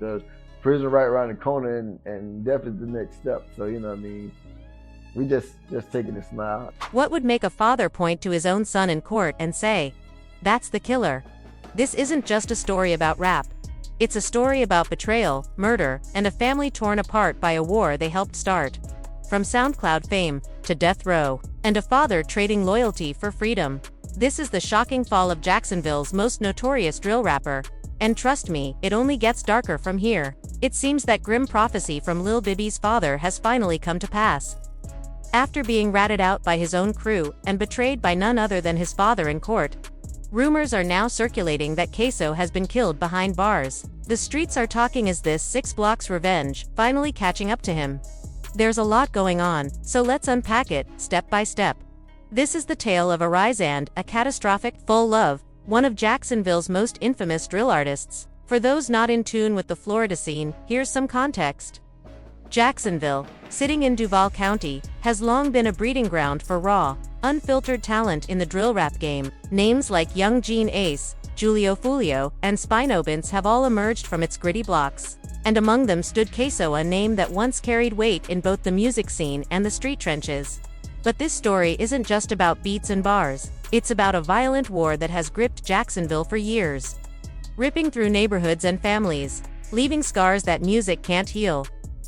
because prison right around the corner, and death is the next step. So, you know what I mean? We just taking a smile. What would make a father point to his own son in court and say, "That's the killer"? This isn't just a story about rap. It's a story about betrayal, murder, and a family torn apart by a war they helped start. From SoundCloud fame to death row, and a father trading loyalty for freedom. This is the shocking fall of Jacksonville's most notorious drill rapper. And trust me, it only gets darker from here. It seems that grim prophecy from Lil Bibby's father has finally come to pass. After being ratted out by his own crew and betrayed by none other than his father in court, rumors are now circulating that Ksoo has been killed behind bars. The streets are talking as this 6 Block's revenge finally catching up to him. There's a lot going on, so let's unpack it, step by step. This is the tale of a rise and a catastrophic full love, one of Jacksonville's most infamous drill artists. For those not in tune with the Florida scene, here's some context. Jacksonville, sitting in Duval County, has long been a breeding ground for raw, unfiltered talent in the drill rap game. Names like Young Gene Ace, Julio Fulio, and Spino Bince have all emerged from its gritty blocks. And among them stood Ksoo, a name that once carried weight in both the music scene and the street trenches. But this story isn't just about beats and bars. It's about a violent war that has gripped Jacksonville for years, ripping through neighborhoods and families, leaving scars that music can't heal.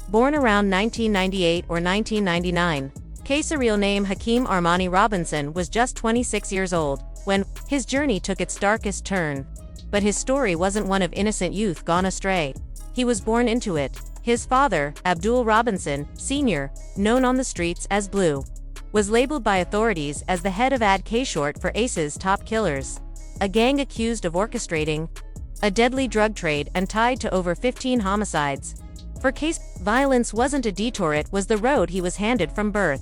Born around 1998 or 1999, Ksoo's real name Hakeem Armani Robinson was just 26 years old when his journey took its darkest turn. But his story wasn't one of innocent youth gone astray. He was born into it. His father, Abdul Robinson, Sr., known on the streets as Blue, was labeled by authorities as the head of AD-K, short for Ace's top killers, a gang accused of orchestrating a deadly drug trade and tied to over 15 homicides. For Ksoo, violence wasn't a detour, it was the road he was handed from birth.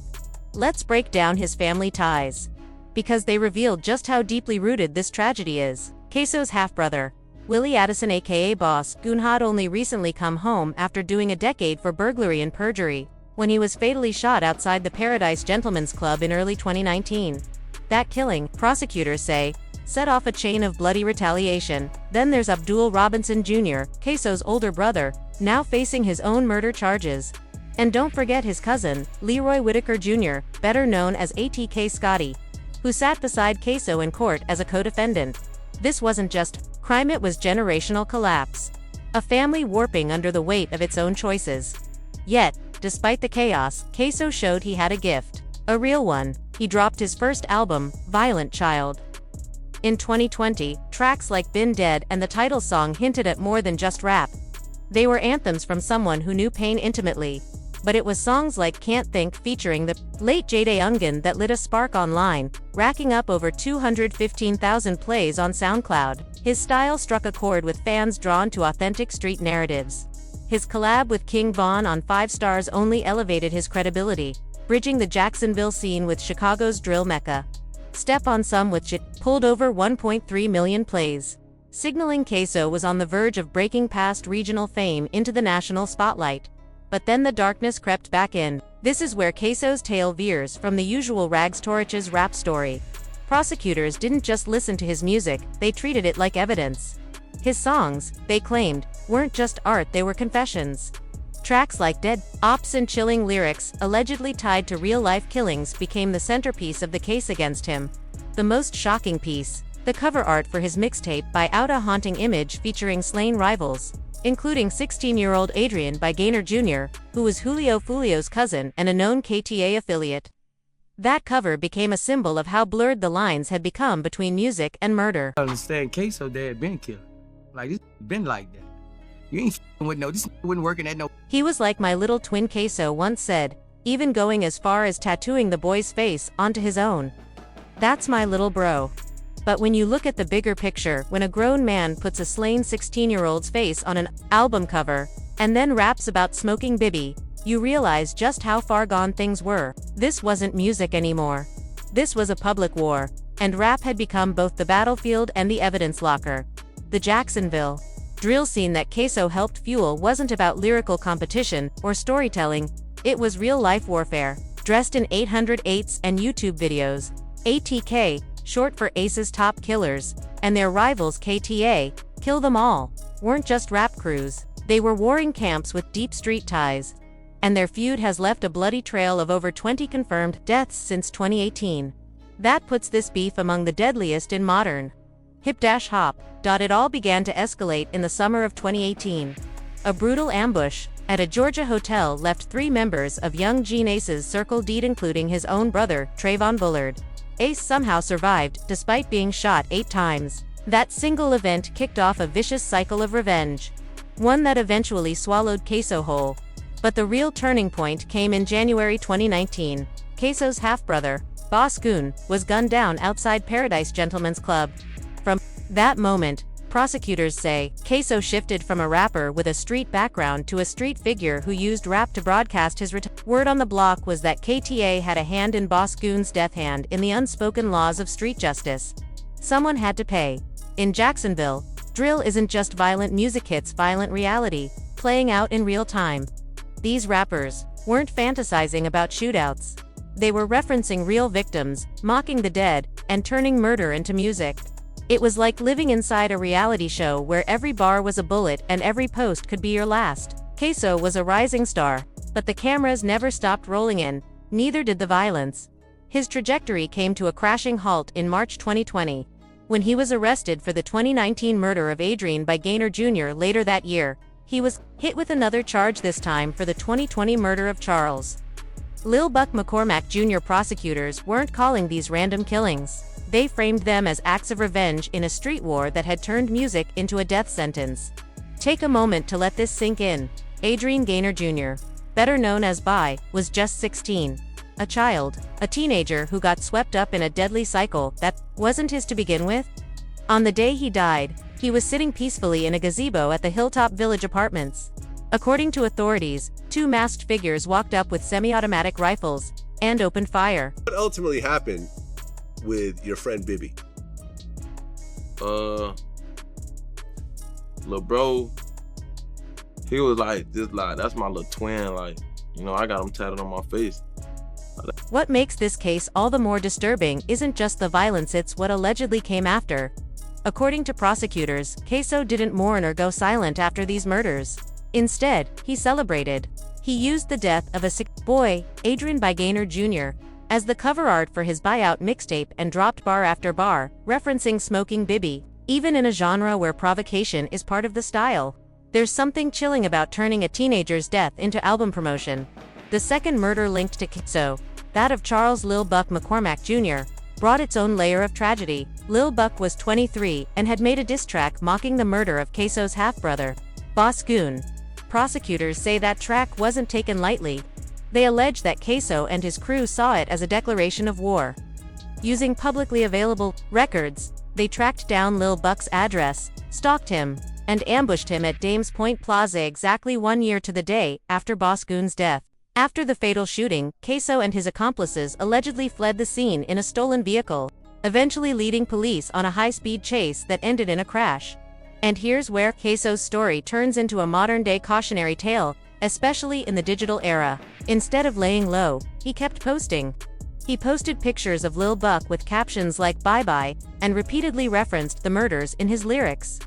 Let's break down his family ties, because they revealed just how deeply rooted this tragedy is. Ksoo's half-brother, Willie Addison aka Boss Goon, had only recently come home after doing a decade for burglary and perjury, when he was fatally shot outside the Paradise Gentlemen's Club in early 2019. That killing, prosecutors say, set off a chain of bloody retaliation. Then there's Abdul Robinson Jr., Ksoo's older brother, now facing his own murder charges. And don't forget his cousin, Leroy Whitaker Jr., better known as ATK Scotty, who sat beside Ksoo in court as a co-defendant. This wasn't just crime, it was generational collapse. A family warping under the weight of its own choices. Yet, despite the chaos, Ksoo showed he had a gift. A real one. He dropped his first album, Violent Child, in 2020. Tracks like Been Dead and the title song hinted at more than just rap. They were anthems from someone who knew pain intimately. But it was songs like Can't Think featuring the late Jade Ungen that lit a spark online, racking up over 215,000 plays on SoundCloud. His style struck a chord with fans drawn to authentic street narratives. His collab with King Von on 5 Stars only elevated his credibility, bridging the Jacksonville scene with Chicago's drill mecca. Step on Some with Shit pulled over 1.3 million plays, signaling Ksoo was on the verge of breaking past regional fame into the national spotlight. But then the darkness crept back in. This is where Ksoo's tale veers from the usual rags to riches rap story. Prosecutors didn't just listen to his music, they treated it like evidence. His songs, they claimed, weren't just art, they were confessions. Tracks like Dead Ops and chilling lyrics, allegedly tied to real-life killings, became the centerpiece of the case against him. The most shocking piece, the cover art for his mixtape By Out, a haunting image featuring slain rivals, including 16-year-old Adrian by Gaynor Jr., who was Julio Fulio's cousin and a known KTA affiliate. That cover became a symbol of how blurred the lines had become between music and murder. I understand Ksoo dad been killed. Like, this been like that. You ain't with no, this wasn't working at no. He was like my little twin, Ksoo once said, even going as far as tattooing the boy's face onto his own. That's my little bro. But when you look at the bigger picture, when a grown man puts a slain 16-year-old's face on an album cover, and then raps about smoking Bibby, you realize just how far gone things were. This wasn't music anymore. This was a public war, and rap had become both the battlefield and the evidence locker. The Jacksonville drill scene that Ksoo helped fuel wasn't about lyrical competition or storytelling, it was real-life warfare. Dressed in 808s and YouTube videos, ATK, short for Ace's top killers, and their rivals KTA, Kill Them All, weren't just rap crews. They were warring camps with deep street ties, and their feud has left a bloody trail of over 20 confirmed deaths since 2018. That puts this beef among the deadliest in modern hip-hop. It all began to escalate in the summer of 2018. A brutal ambush at a Georgia hotel left 3 members of Young Gene Ace's circle dead, including his own brother, Trayvon Bullard. Ace somehow survived, despite being shot 8 times. That single event kicked off a vicious cycle of revenge, one that eventually swallowed Ksoo whole. But the real turning point came in January 2019. Ksoo's half-brother, Boss Goon, was gunned down outside Paradise Gentlemen's Club. From that moment, prosecutors say, Ksoo shifted from a rapper with a street background to a street figure who used rap to broadcast his word on the block was that KTA had a hand in Boss Goon's death, hand in the unspoken laws of street justice. Someone had to pay. In Jacksonville, drill isn't just violent music, it's violent reality, playing out in real time. These rappers weren't fantasizing about shootouts. They were referencing real victims, mocking the dead, and turning murder into music. It was like living inside a reality show where every bar was a bullet and every post could be your last. Ksoo was a rising star, but the cameras never stopped rolling in, neither did the violence. His trajectory came to a crashing halt in March 2020, when he was arrested for the 2019 murder of Adrian by Gaynor Jr. Later that year, he was hit with another charge, this time for the 2020 murder of Charles Lil Buck McCormack Jr. Prosecutors weren't calling these random killings. They framed them as acts of revenge in a street war that had turned music into a death sentence. Take a moment to let this sink in. Adrian Gaynor Jr., better known as Bi, was just 16. A child, a teenager who got swept up in a deadly cycle that wasn't his to begin with. On the day he died, he was sitting peacefully in a gazebo at the Hilltop Village Apartments. According to authorities, 2 masked figures walked up with semi-automatic rifles and opened fire. What ultimately happened with your friend Bibby? Lil bro, he was like, that's my little twin, like, you know, I got him tatted on my face. What makes this case all the more disturbing isn't just the violence, it's what allegedly came after. According to prosecutors, Ksoo didn't mourn or go silent after these murders. Instead, he celebrated. He used the death of a sick boy, Adrian by Gaynor Jr., as the cover art for his buyout mixtape and dropped bar after bar, referencing smoking Bibby. Even in a genre where provocation is part of the style, there's something chilling about turning a teenager's death into album promotion. The second murder linked to Ksoo, that of Charles Lil Buck McCormack Jr., brought its own layer of tragedy. Lil Buck was 23 and had made a diss track mocking the murder of Ksoo's half-brother, Boss Goon. Prosecutors say that track wasn't taken lightly. They allege that Ksoo and his crew saw it as a declaration of war. Using publicly available records, they tracked down Lil Buck's address, stalked him, and ambushed him at Dames Point Plaza exactly 1 year to the day after Boss Goon's death. After the fatal shooting, Ksoo and his accomplices allegedly fled the scene in a stolen vehicle, eventually leading police on a high-speed chase that ended in a crash. And here's where Ksoo's story turns into a modern-day cautionary tale, especially in the digital era. Instead of laying low, he kept posting. He posted pictures of Lil Buck with captions like "bye-bye," and repeatedly referenced the murders in his lyrics.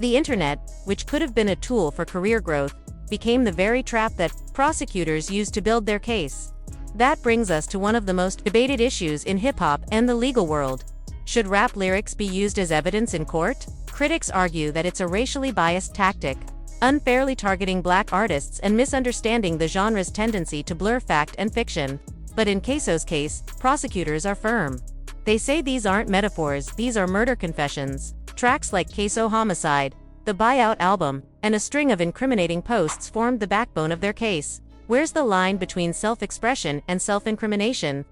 The internet, which could have been a tool for career growth, became the very trap that prosecutors used to build their case. That brings us to one of the most debated issues in hip-hop and the legal world. Should rap lyrics be used as evidence in court? Critics argue that it's a racially biased tactic, unfairly targeting black artists and misunderstanding the genre's tendency to blur fact and fiction. But in Ksoo's case, prosecutors are firm. They say these aren't metaphors, these are murder confessions. Tracks like Ksoo Homicide, the Buyout album, and a string of incriminating posts formed the backbone of their case. Where's the line between self-expression and self-incrimination?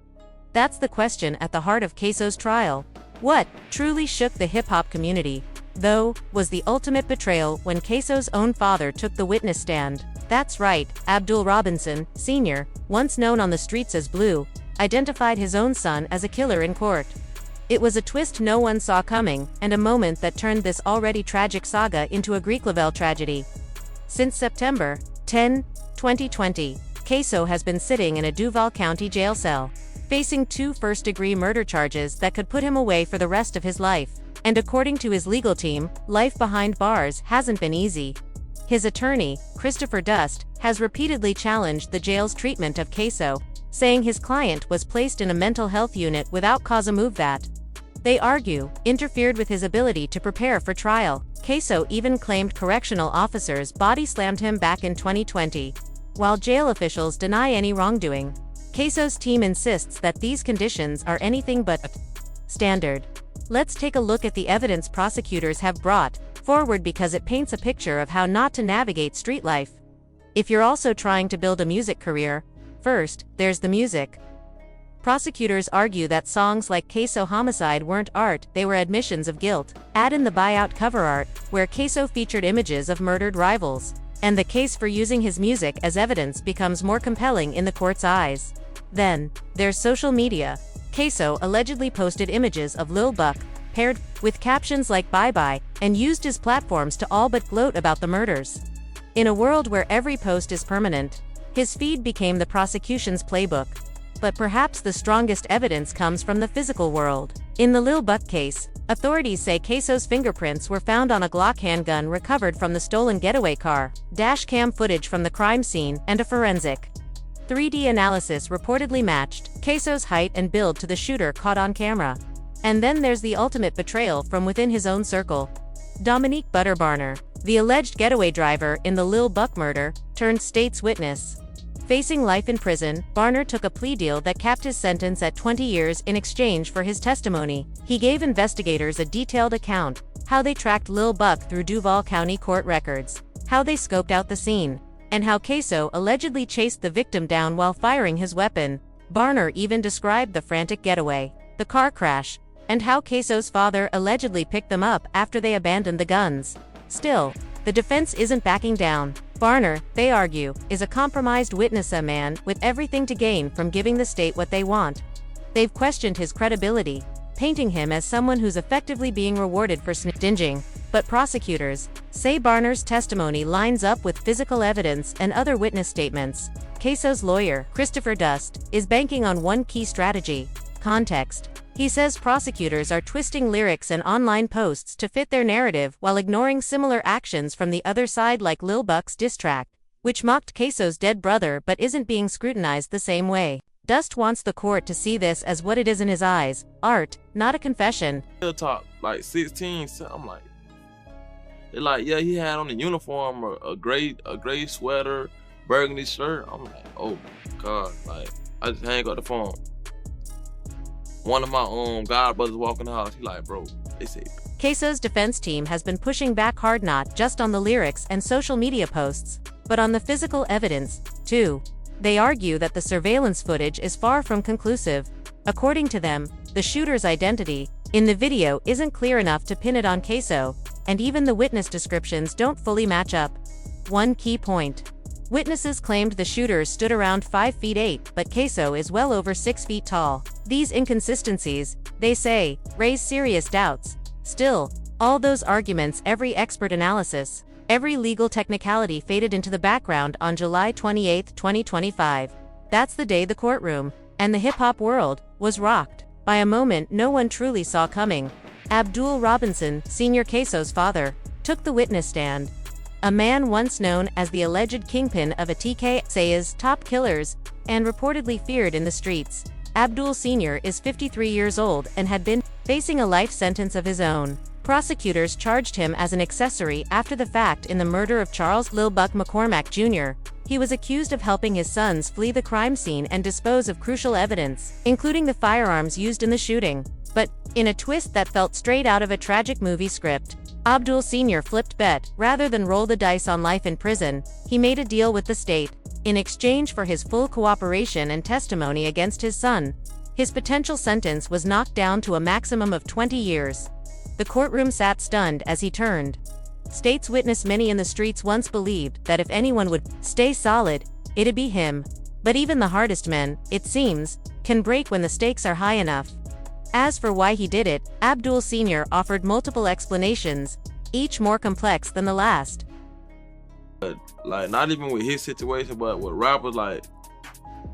That's the question at the heart of Ksoo's trial. What truly shook the hip-hop community, though, was the ultimate betrayal when Ksoo's own father took the witness stand. That's right, Abdul Robinson, Sr., once known on the streets as Blue, identified his own son as a killer in court. It was a twist no one saw coming, and a moment that turned this already tragic saga into a Greek-level tragedy. Since September 10, 2020, Ksoo has been sitting in a Duval County jail cell, facing 2 first-degree murder charges that could put him away for the rest of his life. And according to his legal team, life behind bars hasn't been easy. His attorney, Christopher Dust, has repeatedly challenged the jail's treatment of Ksoo, saying his client was placed in a mental health unit without cause a move that, they argue, interfered with his ability to prepare for trial. Ksoo even claimed correctional officers body-slammed him back in 2020. While jail officials deny any wrongdoing, Ksoo's team insists that these conditions are anything but standard. Let's take a look at the evidence prosecutors have brought forward because it paints a picture of how not to navigate street life. If you're also trying to build a music career, first, there's the music. Prosecutors argue that songs like Ksoo Homicide weren't art, they were admissions of guilt. Add in the buyout cover art, where Ksoo featured images of murdered rivals, and the case for using his music as evidence becomes more compelling in the court's eyes. Then, there's social media. Ksoo allegedly posted images of Lil Buck, paired with captions like "bye bye," and used his platforms to all but gloat about the murders. In a world where every post is permanent, his feed became the prosecution's playbook. But perhaps the strongest evidence comes from the physical world. In the Lil Buck case, authorities say Ksoo's fingerprints were found on a Glock handgun recovered from the stolen getaway car, dashcam footage from the crime scene, and a forensic 3D analysis reportedly matched Ksoo's height and build to the shooter caught on camera. And then there's the ultimate betrayal from within his own circle. Dominique Butterbarner, the alleged getaway driver in the Lil Buck murder, turned state's witness. Facing life in prison, Barner took a plea deal that capped his sentence at 20 years in exchange for his testimony. He gave investigators a detailed account, how they tracked Lil Buck through Duval County court records, how they scoped out the scene, and how Ksoo allegedly chased the victim down while firing his weapon. Barner even described the frantic getaway, the car crash, and how Ksoo's father allegedly picked them up after they abandoned the guns. Still, the defense isn't backing down. Barner, they argue, is a compromised witness, a man with everything to gain from giving the state what they want. They've questioned his credibility, painting him as someone who's effectively being rewarded for snitching. But prosecutors say Barner's testimony lines up with physical evidence and other witness statements. Ksoo's lawyer, Christopher Dust, is banking on one key strategy: context. He says prosecutors are twisting lyrics and online posts to fit their narrative while ignoring similar actions from the other side, like Lil Buck's diss track, which mocked Ksoo's dead brother but isn't being scrutinized the same way. Dust wants the court to see this as what it is in his eyes: art, not a confession. Real talk, like 16, so I'm like, they're like, yeah, he had on a uniform or a gray sweater, burgundy shirt. I'm like, oh God, like I just hang up the phone. One of my god brothers walk in the house. He like, bro, they say. Ksoo's defense team has been pushing back hard, not just on the lyrics and social media posts, but on the physical evidence, too. They argue that the surveillance footage is far from conclusive. According to them, the shooter's identity in the video isn't clear enough to pin it on Ksoo, and even the witness descriptions don't fully match up. One key point: witnesses claimed the shooter stood around 5 feet 8, but Ksoo is well over 6 feet tall. These inconsistencies, they say, raise serious doubts. Still, all those arguments, every expert analysis, every legal technicality faded into the background on July 28, 2025. That's the day the courtroom, and the hip-hop world, was rocked by a moment no one truly saw coming. Abdul Robinson, Sr., Ksoo's father, took the witness stand. A man once known as the alleged kingpin of a TK's top killers, and reportedly feared in the streets. Abdul Sr. is 53 years old and had been facing a life sentence of his own. Prosecutors charged him as an accessory after the fact in the murder of Charles Lil Buck McCormack Jr. He was accused of helping his sons flee the crime scene and dispose of crucial evidence, including the firearms used in the shooting. But, in a twist that felt straight out of a tragic movie script, Abdul Sr. flipped bet. Rather than roll the dice on life in prison, he made a deal with the state. In exchange for his full cooperation and testimony against his son, his potential sentence was knocked down to a maximum of 20 years. The courtroom sat stunned as he turned. State's witness. Many in the streets once believed that if anyone would stay solid, it'd be him. But even the hardest men, it seems, can break when the stakes are high enough. As for why he did it, Abdul Sr. offered multiple explanations, each more complex than the last. Like, not even with his situation, but with rappers, like,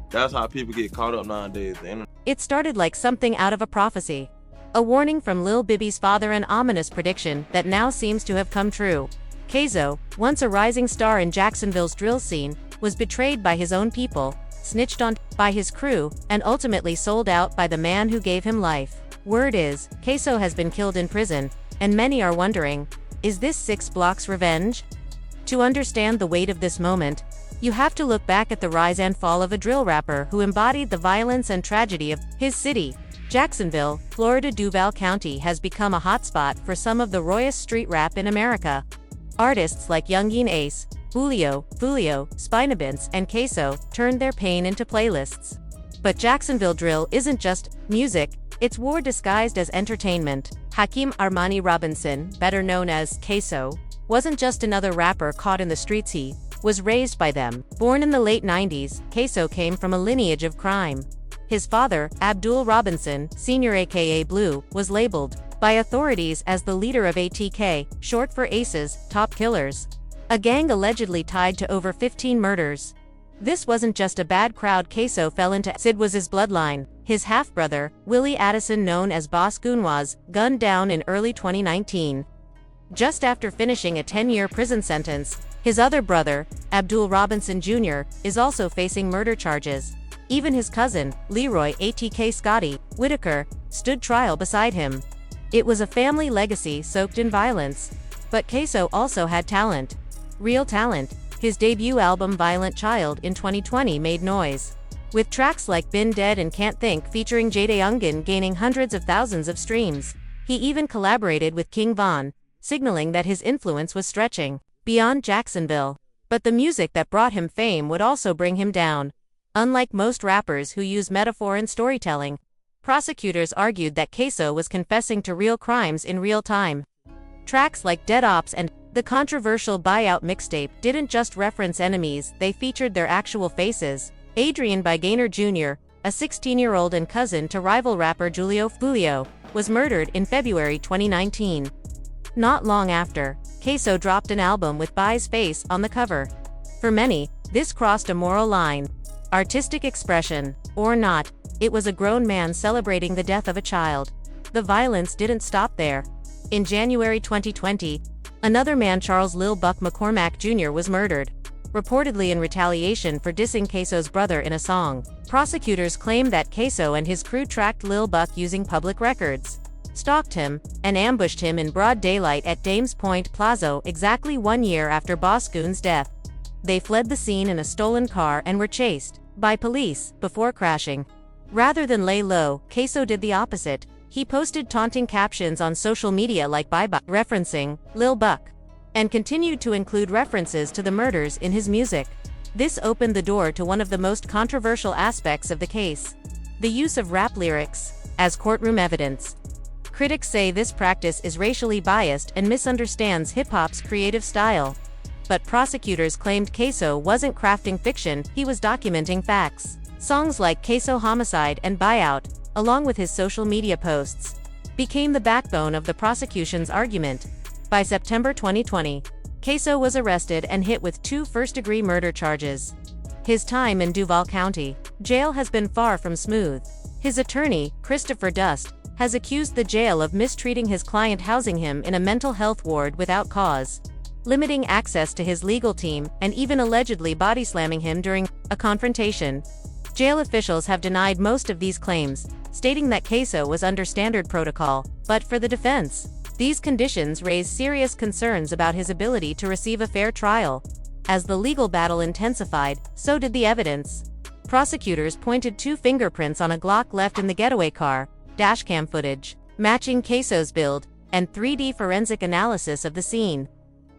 that's how people get caught up nowadays. The internet. It started like something out of a prophecy. A warning from Lil Bibby's father, an ominous prediction that now seems to have come true. Ksoo, once a rising star in Jacksonville's drill scene, was betrayed by his own people, snitched on by his crew, and ultimately sold out by the man who gave him life. Word is, Ksoo has been killed in prison, and many are wondering, is this 6 Block's revenge? To understand the weight of this moment, you have to look back at the rise and fall of a drill rapper who embodied the violence and tragedy of his city. Jacksonville, Florida. Duval County has become a hotspot for some of the rawest street rap in America. Artists like Youngin Ace, Julio, Spinabints, and Ksoo turned their pain into playlists. But Jacksonville drill isn't just music, it's war disguised as entertainment. Hakeem Armani Robinson, better known as Ksoo, wasn't just another rapper caught in the streets, he was raised by them. Born in the late 90s, Ksoo came from a lineage of crime. His father, Abdul Robinson, Sr. aka Blue, was labeled by authorities as the leader of ATK, short for Aces, Top Killers, a gang allegedly tied to over 15 murders. This wasn't just a bad crowd Ksoo fell into. Sid was his bloodline. His half-brother, Willie Addison, known as Boss Goon, was gunned down in early 2019. Just after finishing a 10-year prison sentence, his other brother, Abdul Robinson Jr., is also facing murder charges. Even his cousin, Leroy ATK Scotty Whitaker, stood trial beside him. It was a family legacy soaked in violence. But Ksoo also had talent. Real talent. His debut album Violent Child in 2020 made noise, with tracks like Been Dead and Can't Think featuring Jadeungin gaining hundreds of thousands of streams. He even collaborated with King Von, signaling that his influence was stretching beyond Jacksonville. But the music that brought him fame would also bring him down. Unlike most rappers who use metaphor and storytelling, prosecutors argued that Ksoo was confessing to real crimes in real time. Tracks like Dead Ops and the controversial Buyout mixtape didn't just reference enemies, they featured their actual faces. Adrian by Gaynor Jr., a 16-year-old and cousin to rival rapper Julio, was murdered in February 2019. Not long after, Ksoo dropped an album with Bai's face on the cover. For many, this crossed a moral line. Artistic expression, or not, it was a grown man celebrating the death of a child. The violence didn't stop there. In January 2020, another man, Charles Lil Buck McCormack Jr., was murdered, reportedly in retaliation for dissing Ksoo's brother in a song. Prosecutors claim that Ksoo and his crew tracked Lil Buck using public records, stalked him, and ambushed him in broad daylight at Dames Point Plaza exactly 1 year after Boss Goon's death. They fled the scene in a stolen car and were chased by police before crashing. Rather than lay low, Ksoo did the opposite. He posted taunting captions on social media like "Bye Bye," referencing Lil Buck, and continued to include references to the murders in his music. This opened the door to one of the most controversial aspects of the case: the use of rap lyrics as courtroom evidence. Critics say this practice is racially biased and misunderstands hip-hop's creative style. But prosecutors claimed Ksoo wasn't crafting fiction, he was documenting facts. Songs like Ksoo Homicide and Buyout, along with his social media posts, became the backbone of the prosecution's argument. By September 2020, Ksoo was arrested and hit with 2 first-degree murder charges. His time in Duval County jail has been far from smooth. His attorney, Christopher Dust, has accused the jail of mistreating his client, housing him in a mental health ward without cause, limiting access to his legal team, and even allegedly body-slamming him during a confrontation. Jail officials have denied most of these claims, stating that Ksoo was under standard protocol. But for the defense, these conditions raise serious concerns about his ability to receive a fair trial. As the legal battle intensified, so did the evidence. Prosecutors pointed to fingerprints on a Glock left in the getaway car, dashcam footage matching Ksoo's build, and 3D forensic analysis of the scene.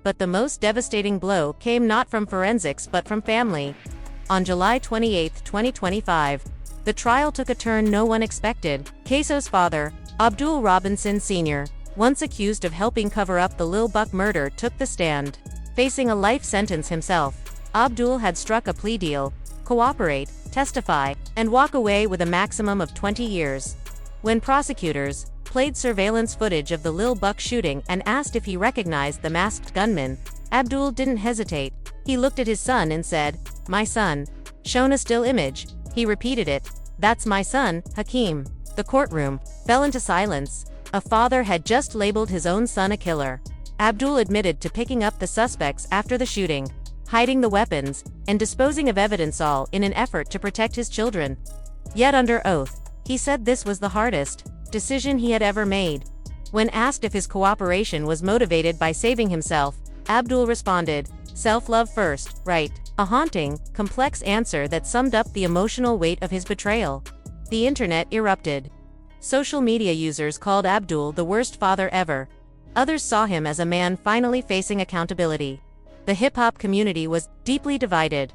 But the most devastating blow came not from forensics but from family. On July 28, 2025, the trial took a turn no one expected. Ksoo's father, Abdul Robinson Sr., once accused of helping cover up the Lil Buck murder, took the stand. Facing a life sentence himself, Abdul had struck a plea deal: cooperate, testify, and walk away with a maximum of 20 years. When prosecutors played surveillance footage of the Lil Buck shooting and asked if he recognized the masked gunman, Abdul didn't hesitate. He looked at his son and said, "My son." Shown a still image, he repeated it, "That's my son, Hakeem." The courtroom fell into silence. A father had just labeled his own son a killer. Abdul admitted to picking up the suspects after the shooting, hiding the weapons, and disposing of evidence, all in an effort to protect his children. Yet under oath, he said this was the hardest decision he had ever made. When asked if his cooperation was motivated by saving himself, Abdul responded, "Self-love first, right?" A haunting, complex answer that summed up the emotional weight of his betrayal. The internet erupted. Social media users called Abdul the worst father ever. Others saw him as a man finally facing accountability. The hip-hop community was deeply divided.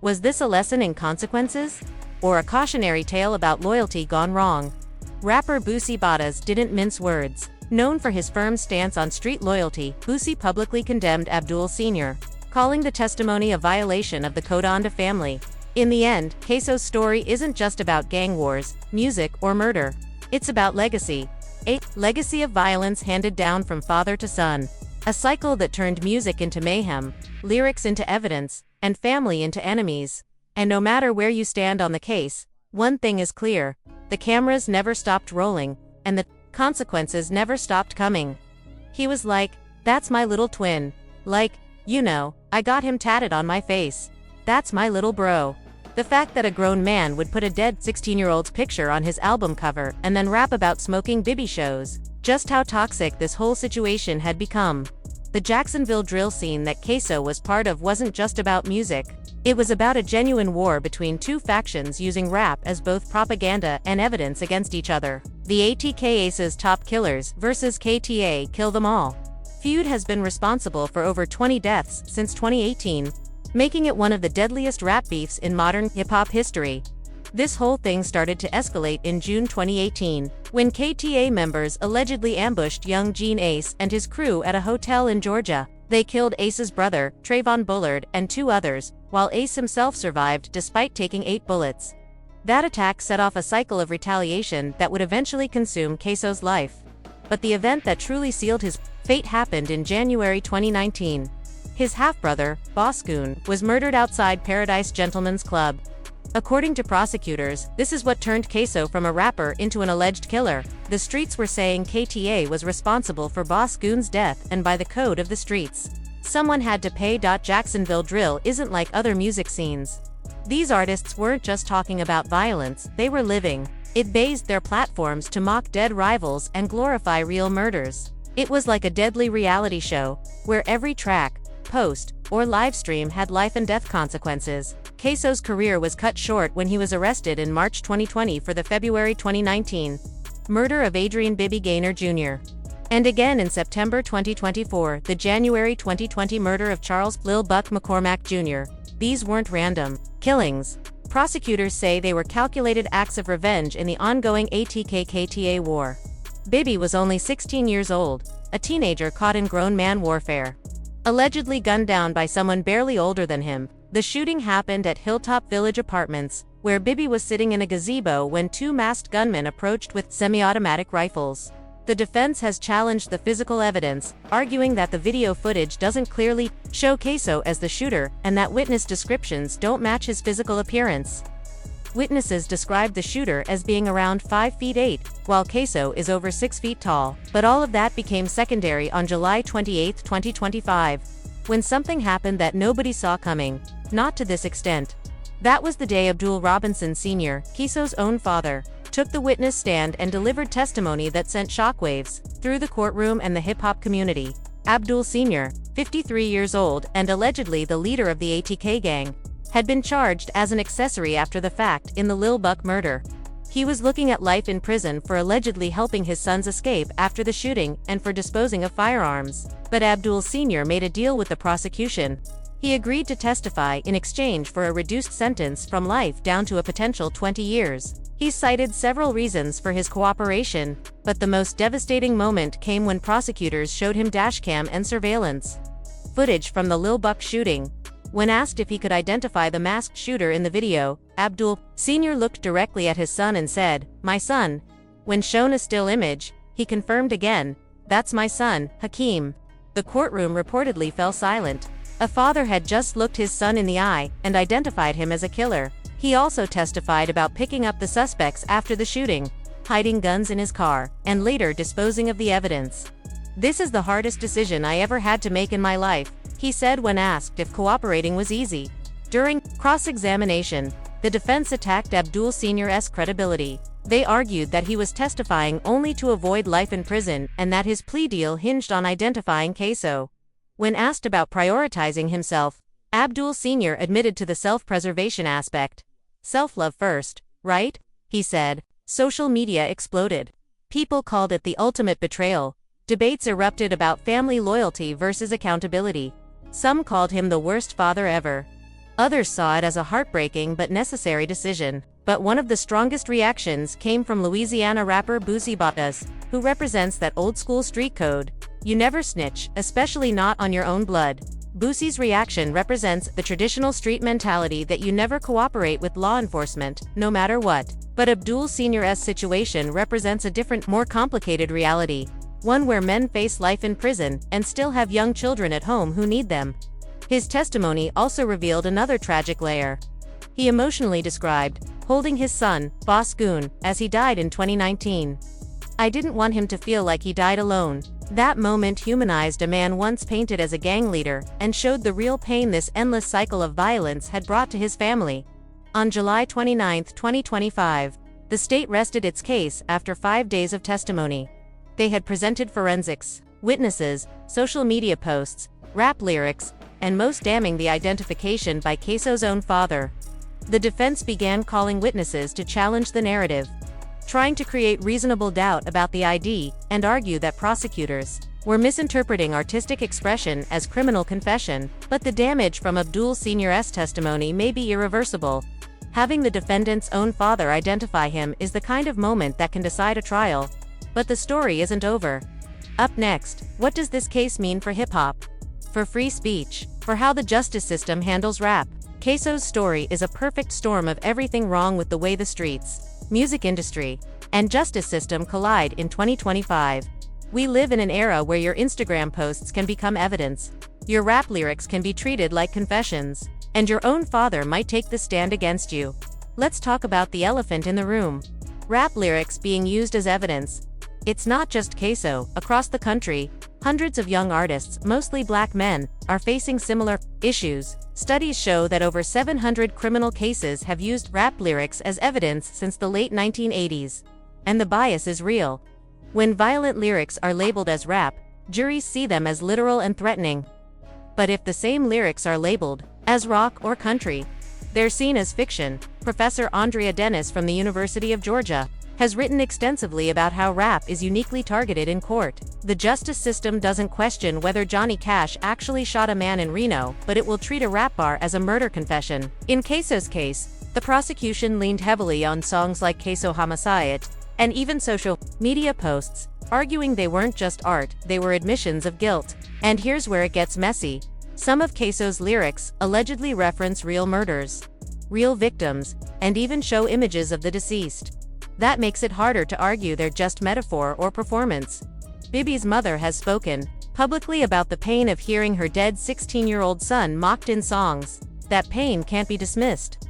Was this a lesson in consequences? Or a cautionary tale about loyalty gone wrong? Rapper Boosie Badass didn't mince words. Known for his firm stance on street loyalty, Boosie publicly condemned Abdul Sr., calling the testimony a violation of the Kodanda family. In the end, Ksoo's story isn't just about gang wars, music, or murder. It's about legacy. A legacy of violence handed down from father to son. A cycle that turned music into mayhem, lyrics into evidence, and family into enemies. And no matter where you stand on the case, one thing is clear: the cameras never stopped rolling, and the consequences never stopped coming. He was like, "That's my little twin. Like, you know, I got him tatted on my face. That's my little bro." The fact that a grown man would put a dead 16-year-old's picture on his album cover and then rap about smoking bibby shows just how toxic this whole situation had become. The Jacksonville drill scene that Ksoo was part of wasn't just about music. It was about a genuine war between two factions using rap as both propaganda and evidence against each other. The ATK Ace's Top Killers versus KTA Kill Them All feud has been responsible for over 20 deaths since 2018, making it one of the deadliest rap beefs in modern hip-hop history. This whole thing started to escalate in June 2018, when KTA members allegedly ambushed young Gene Ace and his crew at a hotel in Georgia. They killed Ace's brother, Trayvon Bullard, and 2 others, while Ace himself survived despite taking 8 bullets. That attack set off a cycle of retaliation that would eventually consume Ksoo's life. But the event that truly sealed his fate happened in January 2019. His half-brother, Boscoon, was murdered outside Paradise Gentlemen's Club. According to prosecutors, this is what turned Ksoo from a rapper into an alleged killer. The streets were saying KTA was responsible for Boscoon's death, and by the code of the streets, someone had to pay. Jacksonville drill isn't like other music scenes. These artists weren't just talking about violence, they were living. It based their platforms to mock dead rivals and glorify real murders. It was like a deadly reality show, where every track, post, or live stream had life and death consequences. Ksoo's career was cut short when he was arrested in March 2020 for the February 2019 murder of Adrian Bibby Gaynor Jr. And again in September 2024, the January 2020 murder of Charles Lil Buck McCormack Jr. These weren't random killings. Prosecutors say they were calculated acts of revenge in the ongoing ATK-KTA war. Bibby was only 16 years old, a teenager caught in grown man warfare. Allegedly gunned down by someone barely older than him. The shooting happened at Hilltop Village Apartments, where Bibby was sitting in a gazebo when 2 masked gunmen approached with semi-automatic rifles. The defense has challenged the physical evidence, arguing that the video footage doesn't clearly show Ksoo as the shooter and that witness descriptions don't match his physical appearance. Witnesses described the shooter as being around 5 feet 8, while Ksoo is over 6 feet tall. But all of that became secondary on July 28, 2025, when something happened that nobody saw coming. Not to this extent. That was the day Abdul Robinson Sr., Ksoo's own father, took the witness stand and delivered testimony that sent shockwaves through the courtroom and the hip-hop community. Abdul Sr., 53 years old and allegedly the leader of the ATK gang, had been charged as an accessory after the fact in the Lil Buck murder. He was looking at life in prison for allegedly helping his sons escape after the shooting and for disposing of firearms. But Abdul Sr. made a deal with the prosecution. He agreed to testify in exchange for a reduced sentence from life down to a potential 20 years. He cited several reasons for his cooperation, but the most devastating moment came when prosecutors showed him dashcam and surveillance footage from the Lil Buck shooting. When asked if he could identify the masked shooter in the video, Abdul Sr. looked directly at his son and said, "My son." When shown a still image, he confirmed again, "That's my son, Hakeem." The courtroom reportedly fell silent. A father had just looked his son in the eye and identified him as a killer. He also testified about picking up the suspects after the shooting, hiding guns in his car, and later disposing of the evidence. "This is the hardest decision I ever had to make in my life," he said when asked if cooperating was easy. During cross-examination, the defense attacked Abdul Sr.'s credibility. They argued that he was testifying only to avoid life in prison and that his plea deal hinged on identifying Ksoo. When asked about prioritizing himself, Abdul Sr. admitted to the self-preservation aspect. "Self-love first, right?" he said. Social media exploded. People called it the ultimate betrayal. Debates erupted about family loyalty versus accountability. Some called him the worst father ever. Others saw it as a heartbreaking but necessary decision. But one of the strongest reactions came from Louisiana rapper Boosie Bottas, who represents that old-school street code. "You never snitch, especially not on your own blood." Boosie's reaction represents the traditional street mentality that you never cooperate with law enforcement, no matter what. But Abdul Sr.'s situation represents a different, more complicated reality. One where men face life in prison and still have young children at home who need them. His testimony also revealed another tragic layer. He emotionally described holding his son, Boss Goon, as he died in 2019. "I didn't want him to feel like he died alone." That moment humanized a man once painted as a gang leader and showed the real pain this endless cycle of violence had brought to his family. On July 29, 2025, the state rested its case after 5 days of testimony. They had presented forensics, witnesses, social media posts, rap lyrics, and most damning, the identification by Ksoo's own father. The defense began calling witnesses to challenge the narrative, trying to create reasonable doubt about the ID, and argue that prosecutors were misinterpreting artistic expression as criminal confession. But the damage from Abdul Sr.'s testimony may be irreversible. Having the defendant's own father identify him is the kind of moment that can decide a trial. But the story isn't over. Up next, what does this case mean for hip-hop? For free speech? For how the justice system handles rap? Ksoo's story is a perfect storm of everything wrong with the way the streets, music industry, and justice system collide in 2025. We live in an era where your Instagram posts can become evidence. Your rap lyrics can be treated like confessions. And your own father might take the stand against you. Let's talk about the elephant in the room. Rap lyrics being used as evidence. It's not just Ksoo. Across the country, hundreds of young artists, mostly black men, are facing similar issues. Studies show that over 700 criminal cases have used rap lyrics as evidence since the late 1980s. And the bias is real. When violent lyrics are labeled as rap, juries see them as literal and threatening. But if the same lyrics are labeled as rock or country, they're seen as fiction. Professor Andrea Dennis from the University of Georgia has written extensively about how rap is uniquely targeted in court. The justice system doesn't question whether Johnny Cash actually shot a man in Reno, but it will treat a rap bar as a murder confession. In Ksoo's case, the prosecution leaned heavily on songs like Ksoo Homicide, and even social media posts, arguing they weren't just art, they were admissions of guilt. And here's where it gets messy. Some of Ksoo's lyrics allegedly reference real murders, real victims, and even show images of the deceased. That makes it harder to argue they're just metaphor or performance. Bibi's mother has spoken publicly about the pain of hearing her dead 16-year-old son mocked in songs. That pain can't be dismissed.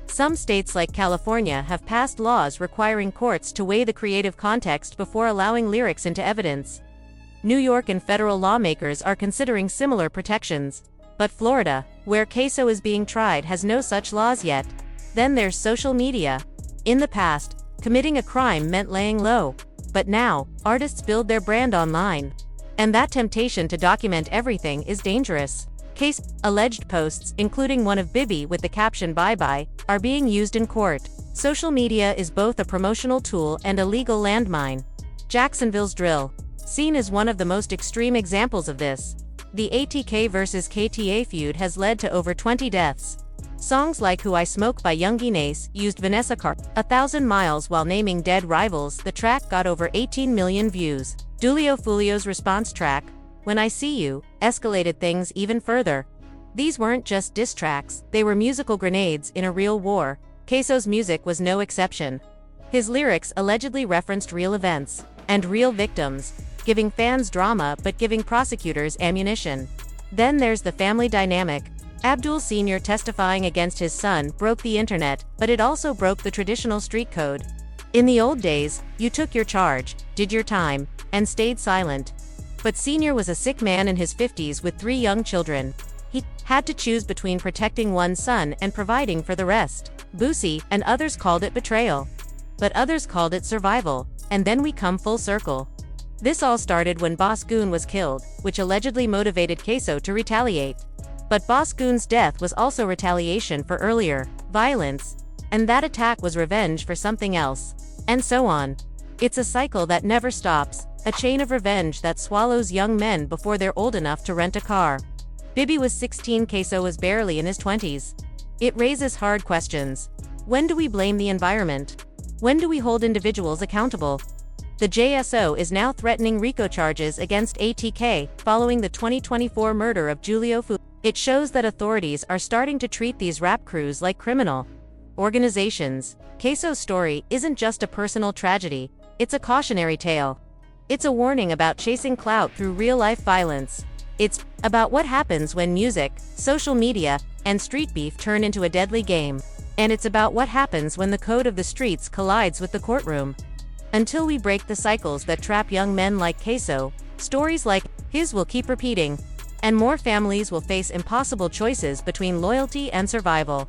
Some states like California have passed laws requiring courts to weigh the creative context before allowing lyrics into evidence. New York and federal lawmakers are considering similar protections. But Florida, where Ksoo is being tried, has no such laws yet. Then there's social media. In the past, committing a crime meant laying low. But now, artists build their brand online. And that temptation to document everything is dangerous. Alleged posts, including one of Bibi with the caption "Bye Bye," are being used in court. Social media is both a promotional tool and a legal landmine. Jacksonville's drill scene is one of the most extreme examples of this. The ATK versus KTA feud has led to over 20 deaths. Songs like Who I Smoke by Young Nace used Vanessa Carter 1,000 miles while naming dead rivals. The track got over 18 million views. Dulio Fulio's response track, When I See You, escalated things even further. These weren't just diss tracks, they were musical grenades in a real war. Ksoo's music was no exception. His lyrics allegedly referenced real events and real victims, giving fans drama but giving prosecutors ammunition. Then there's the family dynamic. Abdul Sr. testifying against his son broke the internet, but it also broke the traditional street code. In the old days, you took your charge, did your time, and stayed silent. But Senior was a sick man in his 50s with 3 young children. He had to choose between protecting one son and providing for the rest. Boosie and others called it betrayal. But others called it survival. And then we come full circle. This all started when Boss Goon was killed, which allegedly motivated Ksoo to retaliate. But Boss Goon's death was also retaliation for earlier violence, and that attack was revenge for something else, and so on. It's a cycle that never stops, a chain of revenge that swallows young men before they're old enough to rent a car. Bibby was 16, Ksoo was barely in his 20s. It raises hard questions. When do we blame the environment? When do we hold individuals accountable? The JSO is now threatening RICO charges against ATK following the 2024 murder of Julio Fu. It shows that authorities are starting to treat these rap crews like criminal organizations. Ksoo's story isn't just a personal tragedy, it's a cautionary tale. It's a warning about chasing clout through real-life violence. It's about what happens when music, social media, and street beef turn into a deadly game. And it's about what happens when the code of the streets collides with the courtroom. Until we break the cycles that trap young men like Ksoo, stories like his will keep repeating, and more families will face impossible choices between loyalty and survival.